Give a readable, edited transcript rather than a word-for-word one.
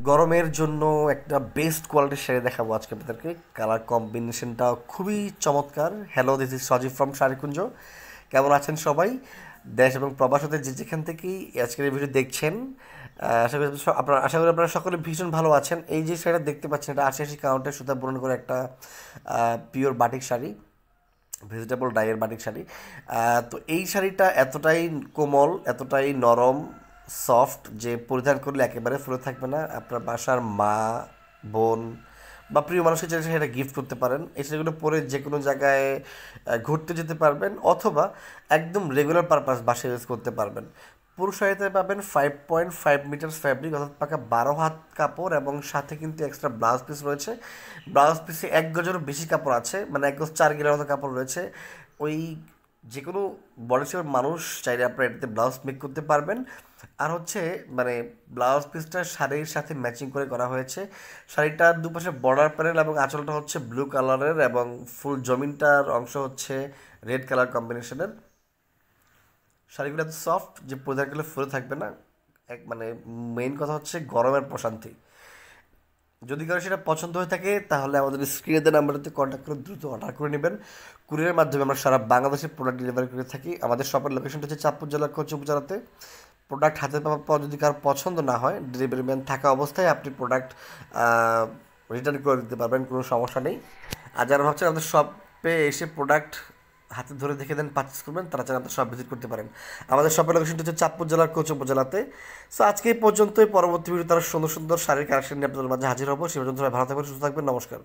গরমের জন্য একটা বেস্ট কোয়ালিটির শাড়ি দেখাবো আজকে আপনাদেরকে। কালার কম্বিনেশনটা খুবই চমৎকার। Hello, this is Sajib from Sharikunja. কেমন আছেন সবাই? দেশ এবং প্রবাস হতে যে যেখান থেকেই আজকের এই ভিডিও দেখছেন, আশা করি আপনারা সকলে ভীষণ ভালো আছেন। এই যে শাড়িটা দেখতে পাচ্ছেন, এটা ৮০ কাউন্টের সুতা বুনন করে একটা পিওর বাটিক শাড়ি, ভেজিটেবল ডাইয়ের বাটিক শাড়ি। তো এই শাড়িটা এতটাই কোমল, এতটাই নরম, সফট যে পরিধান করলে একেবারে ফুলে থাকবে না। আপনার বাসার মা, বোন বা প্রিয় মানুষকে চাইলে সেটা গিফট করতে পারেন। এই শাড়িগুলো পরে যে কোনো জায়গায় ঘুরতে যেতে পারবেন, অথবা একদম রেগুলার পারপাস বাসায় ইউজ করতে পারবেন। পুরো শাড়িতে পাবেন 5.5 মিটার ফ্যাব্রিক, অর্থাৎ পাকা 12 হাত কাপড়, এবং সাথে কিন্তু এক্সট্রা ব্লাউজ পিস রয়েছে। ব্লাউজ পিসে 1 গজেরও বেশি কাপড় আছে, মানে 1 গজ 4 গিরার মতো কাপড় রয়েছে। ওই যে কোনো বডি শেপের মানুষ চাইলে আপনারা এটাতে ব্লাউজ মেক করতে পারবেন। আর হচ্ছে মানে ব্লাউজ পিসটা শাড়ির সাথে ম্যাচিং করে করা হয়েছে। শাড়িটার দুপাশে বর্ডার প্যানেল এবং আঁচলটা হচ্ছে ব্লু কালারের, এবং ফুল জমিনটার অংশ হচ্ছে রেড কালার কম্বিনেশনের। শাড়িগুলো এত সফট যে পরিধান করলে ফুলে থাকবে না। মানে মেইন কথা হচ্ছে গরমের প্রশান্তি। যদি কারো সেটা পছন্দ হয়ে থাকে তাহলে আমাদের স্ক্রিনে দেওয়া নাম্বারটিতে কন্ট্যাক্ট করে দ্রুত অর্ডার করে নেবেন। কুরিয়ারের মাধ্যমে আমরা সারা বাংলাদেশে প্রোডাক্ট ডেলিভারি করে থাকি। আমাদের শপের লোকেশনটা হচ্ছে চাঁদপুর জেলার কোচ উপজেলাতে। প্রোডাক্ট হাতে পাওয়ার পর যদি কারো পছন্দ না হয়, ডেলিভারি ম্যান থাকা অবস্থায় আপনি প্রোডাক্ট রিটার্ন করে দিতে পারবেন, কোনো সমস্যা নেই। আর যারা ভাবছেন আমাদের শপে এসে প্রোডাক্ট হাতে ধরে দেখে দেন পারচেস করবেন, তারা চান আমাদের শপ ভিজিট করতে পারেন। আমাদের শপের লোকেশনটা হচ্ছে চাঁদপুর জেলার কোচ উপজেলাতে। সো আজকে এই পর্যন্তই। পরবর্তী ভিডিও তারা সুন্দর সুন্দর শাড়ির কালেকশন নিয়ে আপনাদের মাঝে হাজির হবো। সে পর্যন্ত সবাই ভালো থাকবেন, সুস্থ থাকবেন। নমস্কার।